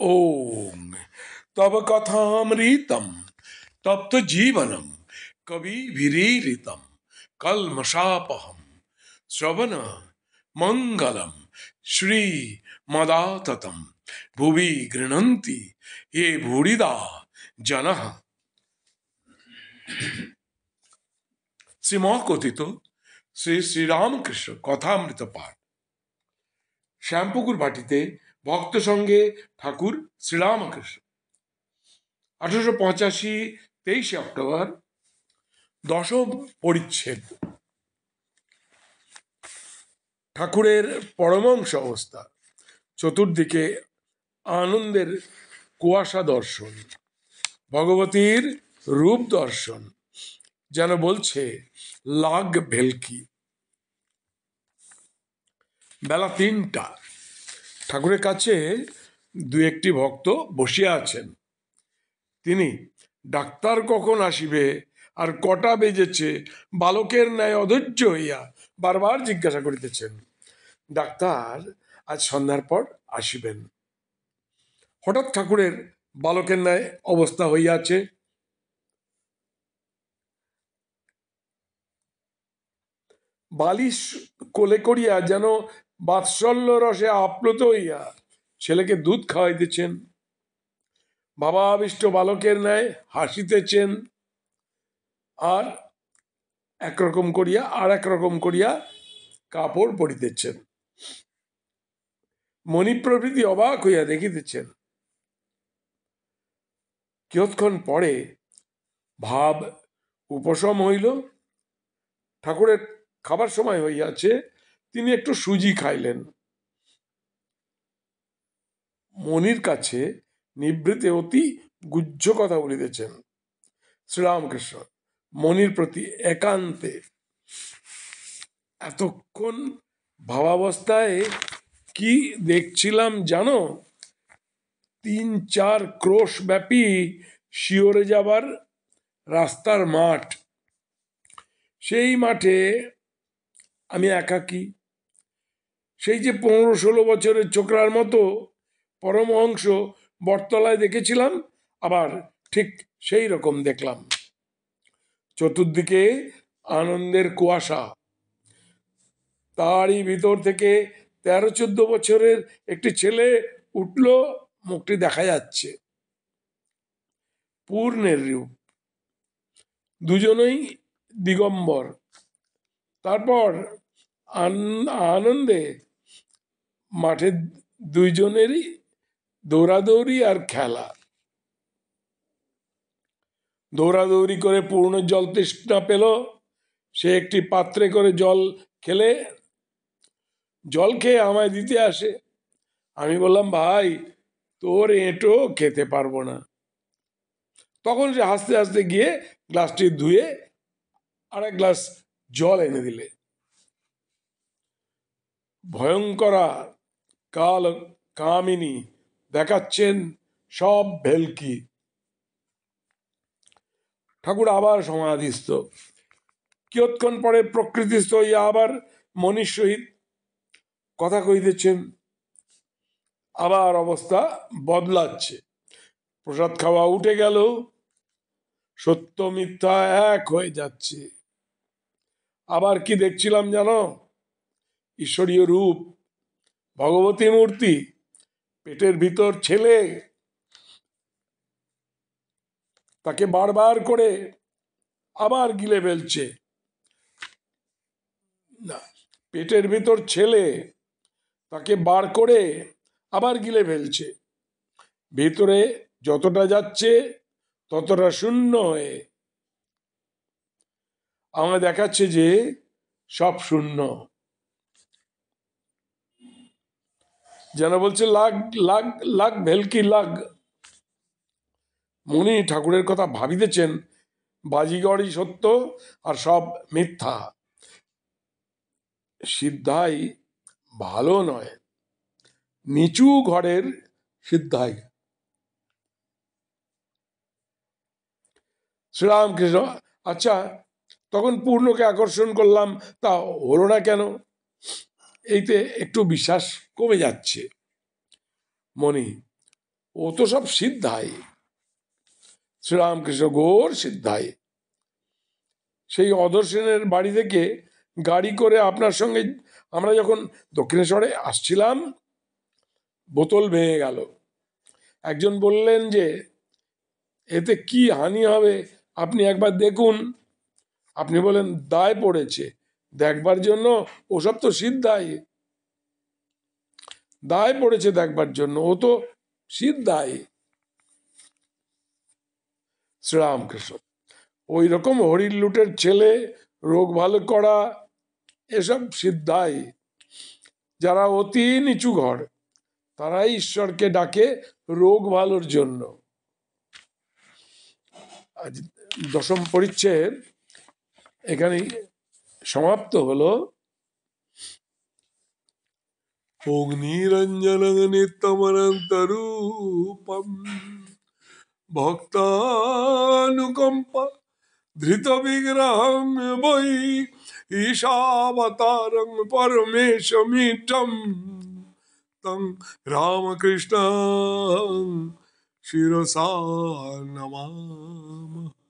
ओम तब कथामृतम तप्त जीवनम कवि विरीरितम कलमशापहम श्रवण मंगलम श्री मदाततम भुवि गृह्णन्ति ये भूरिदा जनः। শ্রীমৎ কথিত শ্রী শ্রীরামকৃষ্ণ কথামৃত পাঠ। শ্যামপুকুর বাটিতে ভক্ত সঙ্গে ঠাকুর শ্রীরামকৃষ্ণ 1885 23 অক্টোবর। দশম পরিচ্ছেদ। ঠাকুরের পরমাংশ অবস্থা। চতুর্দিকে আনন্দের কুয়াশা দর্শন, ভগবতীর রূপ দর্শন, যেন বলছে লাগ ভেলকি। বেলা 3টা। ঠাকুরের কাছে দু একটি ভক্ত বসিয়া আছেন। তিনি ডাক্তার কখন আসিবে আর কটা বেজেছে বালকের ন্যায় অধৈর্য হইয়া বারবার জিজ্ঞাসা করিতেছেন। ডাক্তার আজ সন্ধ্যার পর আসিবেন। হঠাৎ ঠাকুরের বালকের ন্যায় অবস্থা হইয়াছে। বালিশ কোলে করিয়া যেন বাৎসল্য রসে আপ্লুত হইয়া ছেলেকে দুধ খাওয়াইতেছেন। ভাবাবিষ্ট বালকের ন্যায় হাসিতেছেন আর একরকম করিয়া আর একরকম করিয়া কাপড় পরিতেছেন। মণি প্রভৃতি অবাক হইয়া দেখিতেছেন। কিয়ৎক্ষণ পরে ভাব উপশম হইল। ঠাকুরের খাবার সময় হইয়াছে, তিনি একটু সুজি খাইলেন। মনির কাছে নিভৃতে অতি গুহ্য কথা বলিতেছেন শ্রীরামকৃষ্ণ মনির প্রতি একান্তে। এতক্ষণ ভাবাবস্থায় কি দেখছিলাম জানো? 3-4 ক্রোশ ব্যাপী শিওরে যাবার রাস্তার মাঠ। সেই মাঠে আমি একাকী। সেই যে 15-16 বছরের ছোকরার মতো পরমহংস বটতলায় দেখেছিলাম, আবার ঠিক সেই রকম দেখলাম। চতুর্দিকে আনন্দের কুয়াশা। তারই ভিতর থেকে 13-14 বছরের একটি ছেলে উঠল, মুখটি দেখা যাচ্ছে। পূর্ণের রূপ, দুজনেই দিগম্বর। তারপর আনন্দে মাঠে দুইজনেরই দৌড়াদৌড়ি আর খেলা। দৌড়াদৌড়ি করে পূর্ণ জল তৃষ্ণা পেল। সে একটি পাত্রে করে জল খেয়ে আমায় দিতে আসে। আমি বললাম, ভাই তোর এঁটো খেতে পারবো না। তখন সে হাসতে হাসতে গিয়ে গ্লাসটি ধুয়ে আর এক গ্লাস জল এনে দিলে। ভয়ঙ্করা কাল কামিনী দেখাচ্ছেন সব ভেলকি। ঠাকুর আবার সমাধিস্থ। কিয়ৎক্ষণ পরে প্রকৃতিস্থ হইয়া আবার মনির সহিত কথা কইতেছেন। আবার অবস্থা বদলাচ্ছে। প্রসাদ খাওয়া উঠে গেল। সত্য মিথ্যা এক হয়ে যাচ্ছে। আবার কি দেখছিলাম জানো? ঈশ্বরীয় রূপ, ভগবতী মূর্তি, পেটের ভিতর ছেলে, তাকে বারবার করে আবার গিলে ফেলছে। না, পেটের ভিতর ছেলে, তাকে বার করে আবার গিলে ফেলছে। ভিতরে যতটা যাচ্ছে ততটা শূন্য হয়ে আমায় দেখাচ্ছে যে সব শূন্য। যেন বলছে লাগ লাগ লাগ ভেলকি লাগ। মুনি ঠাকুরের কথা ভাবিতেছেন বাজিগরই সত্য আর সব মিথ্যা। সিদ্ধাই ভালো নয়, নিচু ঘরের সিদ্ধাই। শ্রীরামকৃষ্ণ, আচ্ছা তখন পূর্ণকে আকর্ষণ করলাম, তা হলো না কেন? এইতে একটু বিশ্বাস কমে যাচ্ছে। মনি, ও তো সব সিদ্ধাই, শ্রীরামকৃষ্ণ গৌর সিদ্ধাই। সেই অধর সেনের বাড়ি থেকে গাড়ি করে আপনার সঙ্গে আমরা যখন দক্ষিণেশ্বরে আসছিলাম, বোতল ভেঙে গেল। একজন বললেন যে এতে কি হানি হবে আপনি একবার দেখুন। আপনি বলেন দায় পড়েছে দেখবার জন্য, ওসব তো সিদ্ধাই, দায় পড়েছে দেখবার জন্য, ও তো সিদ্ধাই। শ্রীরামকৃষ্ণ ওই রকম হরির লুটের ছেলে, রোগ ভালো করা, এসব সিদ্ধাই। যারা অতি নিচু ঘর তারাই ঈশ্বরকে ডাকে রোগ ভালোর জন্য। আজ দশম পরিচ্ছেদ এখানে সমাপ্ত হলো। অগ্নিরঞ্জন নিত্যমনন্তরূপম ভক্তানুকম্পা ধৃত বিগ্রহম বৈ ঈশাবতারং পরমেশমিড্ডম তং রামকৃষ্ণ শিরসা নমামঃ।